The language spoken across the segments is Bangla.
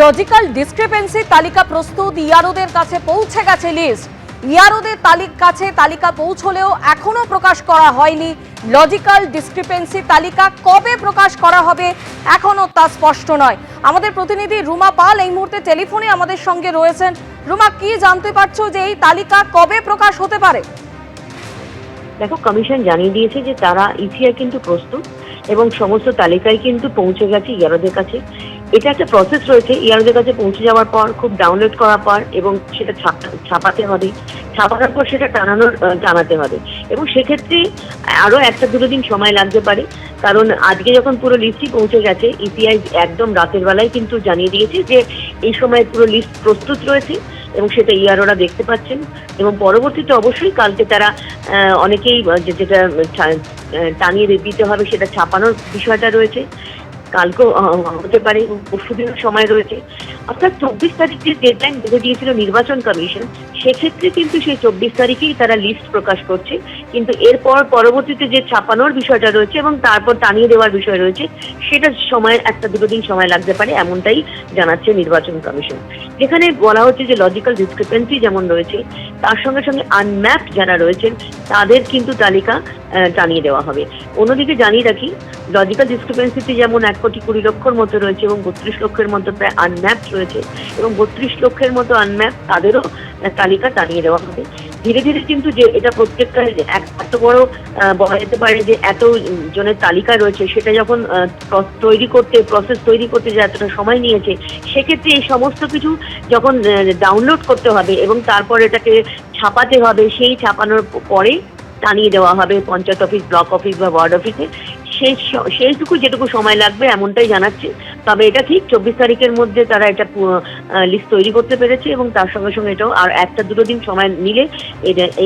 লজিক্যাল ডিসক্রিপেন্সি তালিকা প্রস্তুত, ইয়ারোদের কাছে পৌঁছে গেছে লিস্ট। ইয়ারোদের কাছে তালিকা পৌঁছলেও এখনো প্রকাশ করা হয়নি। লজিক্যাল ডিসক্রিপেন্সি তালিকা কবে প্রকাশ করা হবে এখনো তা স্পষ্ট নয়। আমাদের প্রতিনিধি রুমা পাল এই মুহূর্তে টেলিফোনে আমাদের সঙ্গে রয়েছেন। রুমা, কি জানতে পারছো যে এই তালিকা কবে প্রকাশ হতে পারে? দেখো, কমিশন জানিয়ে দিয়েছে যে তারা ইসিআই কিন্তু প্রস্তুত এবং সমস্ত তালিকায় কিন্তু পৌঁছে গেছে ইয়ারোদের কাছে। এটা একটা প্রসেস রয়েছে, ইয়ারোদের কাছে পৌঁছে যাওয়ার পর খুব ডাউনলোড করার পর এবং সেটা ছাপাতে হবে, ছাপানোর পর সেটা টানাতে হবে এবং সেক্ষেত্রে আরো একটা দুটো দিন সময় লাগতে পারে। কারণ আজকে যখন পুরো লিস্টই পৌঁছে গেছে, ইসিআই একদম রাতের বেলায় কিন্তু জানিয়ে দিয়েছে যে এই সময় পুরো লিস্ট প্রস্তুত রয়েছে এবং সেটা ইয়ারোরা দেখতে পাচ্ছেন এবং পরবর্তীতে অবশ্যই কালকে তারা অনেকেই যেটা টানিয়ে দিতে হবে সেটা ছাপানোর বিষয়টা রয়েছে, কালকেও হতে পারে, পরশুদিনের সময় রয়েছে। অর্থাৎ 24 তারিখ যে ডেডলাইন বেঁধে দিয়েছিল নির্বাচন কমিশন, সেক্ষেত্রে কিন্তু সেই 24 তারিখেই তারা লিস্ট প্রকাশ করছে। কিন্তু এরপর পরবর্তীতে যে ছাপানোর বিষয়টা রয়েছে এবং তারপর টানিয়ে দেওয়ার বিষয় রয়েছে, সেটা সময় একটা দুটো দিন সময় লাগতে পারে, এমনটাই জানাচ্ছে নির্বাচন কমিশন। যেখানে বলা হচ্ছে যে লজিক্যাল ডিসক্রিপেন্সি যেমন রয়েছে, তার সঙ্গে সঙ্গে আনম্যাপড যারা রয়েছেন তাদের কিন্তু তালিকা টানিয়ে দেওয়া হবে। অন্যদিকে জানিয়ে রাখি, লজিক্যাল ডিসক্রিপেন্সিতে যেমন 1,20,00,000 মতো রয়েছে এবং 32 লক্ষের মতো প্রায় আনম্যাপড রয়েছে এবং 32 লক্ষের মতো আনম্যাপ তাদেরও তালিকা টানিয়ে দেওয়া হবে। ধীরে ধীরে কিন্তু যে এটা প্রত্যেকটা এত বড় বলা যেতে পারে যে এত জনের তালিকা রয়েছে, সেটা যখন প্রসেস তৈরি করতে যে এতটা সময় নিয়েছে, সেক্ষেত্রে এই সমস্ত কিছু যখন ডাউনলোড করতে হবে এবং তারপর এটাকে ছাপাতে হবে, সেই ছাপানোর পরে টানিয়ে দেওয়া হবে পঞ্চায়েত অফিস, ব্লক অফিস বা ওয়ার্ড অফিসে। সেইটুকু যেটুকু সময় লাগবে এমনটাই জানাচ্ছে। তবে এটা ঠিক 24 তারিখের মধ্যে তারা এটা লিস্ট তৈরি করতে পেরেছে এবং তার সঙ্গে সঙ্গে এটাও আর একটা দুটো দিন সময় নিলে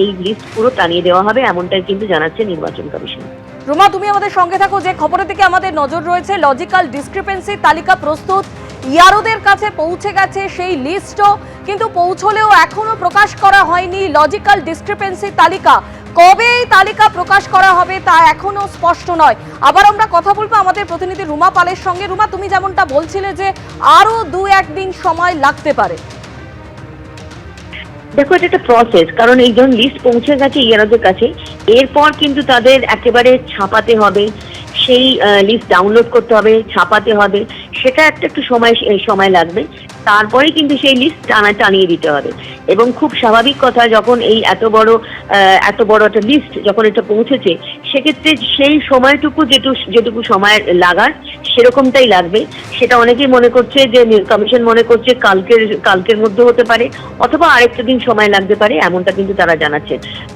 এই লিস্ট পুরো টানিয়ে দেওয়া হবে, এমনটাই কিন্তু জানাচ্ছে নির্বাচন কমিশন। রুমা, তুমি আমাদের সঙ্গে থাকো। যে খবরের দিকে আমাদের নজর রয়েছে, লজিক্যাল ডিসক্রিপেন্সি তালিকা প্রস্তুত, ইয়ারোদের কাছে পৌঁছে গেছে সেই লিস্টও, কিন্তু পৌঁছলেও এখনো প্রকাশ করা হয়নি লজিক্যাল ডিসক্রিপেন্সি তালিকা। কবে এই তালিকা প্রকাশ করা হবে তা এখনো স্পষ্ট নয়। আবার আমরা কথা বলবো আমাদের প্রতিনিধি রুমা পালের সঙ্গে। রুমা, তুমি যেমনটা বলছিলে যে আরো 2-1 দিন সময় লাগতে পারে। দেখো, এটা একটা প্রসেস, কারণ এই যখন লিস্ট পৌঁছে গেছে ইয়ারোদের কাছে, এরপর কিন্তু তাদের একেবারে ছাপাতে হবে, সেই লিস্ট ডাউনলোড করতে হবে, ছাপাতে হবে, সেটা একটু সময় লাগবে। তারপরে কিন্তু সেই লিস্ট টানিয়ে দিতে হবে এবং খুব স্বাভাবিক কথা, যখন এই এত বড় একটা লিস্ট যখন এটা পৌঁছেছে, সেক্ষেত্রে সেই সময়টুকু যেটুকু সময় লাগার সেরকমটাই লাগবে। সেটা অনেকেই মনে করছে যে কমিশন মনে করছে কালকের মধ্যে হতে পারে অথবা আরেকটা দিন সময় লাগতে পারে, এমনটা কিন্তু তারা জানাচ্ছে।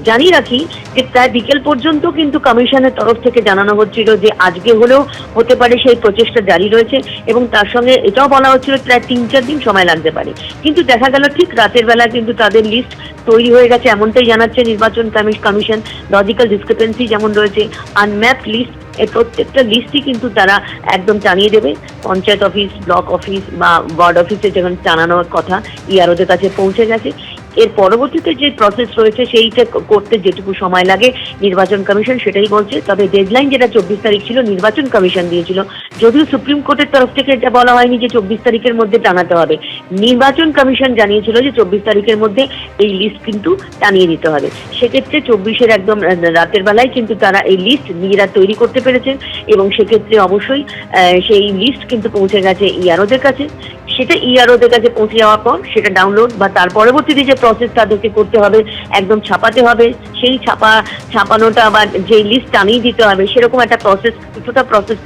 জানিয়ে রাখি যে প্রায় বিকেল পর্যন্ত কিন্তু কমিশনের তরফ থেকে জানানো হচ্ছিল যে আজকে হলেও হতে পারে, সেই প্রচেষ্টা জারি রয়েছে এবং তার সঙ্গে এটাও বলা হচ্ছিল প্রায় 3-4 দিন সময় লাগতে পারে। কিন্তু দেখা গেল ঠিক রাতের বেলা কিন্তু তাদের লিস্ট তৈরি হয়ে গেছে, এমনটাই জানাচ্ছে নির্বাচন কমিশন। লজিক্যাল ডিসক্রিপেন্সি যেমন রয়েছে, আনম্যাপড লিস্ট, এই প্রত্যেকটা লিস্টই কিন্তু তারা একদম টানিয়ে দেবে। পঞ্চায়েত অফিস, ব্লক অফিস বা ওয়ার্ড অফিসে যখন জানানোর কথা, ইয়ারোদের কাছে পৌঁছে গেছে। এর পরবর্তীতে যে প্রসেস রয়েছে সেইটা করতে যেটুকু সময় লাগে নির্বাচন কমিশন সেটাই বলছে। তবে ডেডলাইন যেটা 24 তারিখ ছিল নির্বাচন কমিশন দিয়েছিল, যদিও সুপ্রিম কোর্টের তরফ থেকে এটা বলা হয়নি যে 24 তারিখের মধ্যে টানাতে হবে। নির্বাচন কমিশন জানিয়েছিল যে 24 তারিখের মধ্যে এই লিস্ট কিন্তু টানিয়ে দিতে হবে। সেক্ষেত্রে 24-এর একদম রাতের বেলায় কিন্তু তারা এই লিস্ট নিজেরা তৈরি করতে পেরেছেন এবং সেক্ষেত্রে অবশ্যই সেই লিস্ট কিন্তু পৌঁছে গেছে ইয়ারোদের কাছে। সেটা ইয়ারোদের কাছে পৌঁছে যাওয়ার পর সেটা ডাউনলোড বা তার পরবর্তীতে যে প্রসেস তাদেরকে করতে হবে, একদম ছাপাতে হবে, সেই ছাপানোটা বা যে লিস্ট টানিয়ে দিতে হবে, সেরকম একটা কিছুটা প্রসেস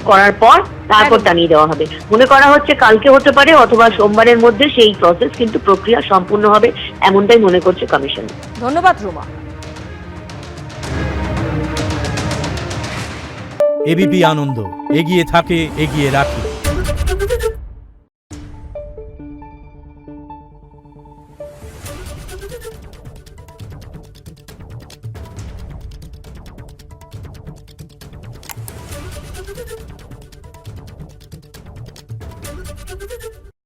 করার পর তারপর টানিয়ে দেওয়া হবে। মনে করা হচ্ছে কালকে হতে পারে অথবা সোমবারের মধ্যে সেই প্রসেস কিন্তু প্রক্রিয়া সম্পূর্ণ হবে, এমনটাই মনে করছে কমিশন। ধন্যবাদ রুমা। এবিপি আনন্দ, এগিয়ে থাকে, এগিয়ে রাখে।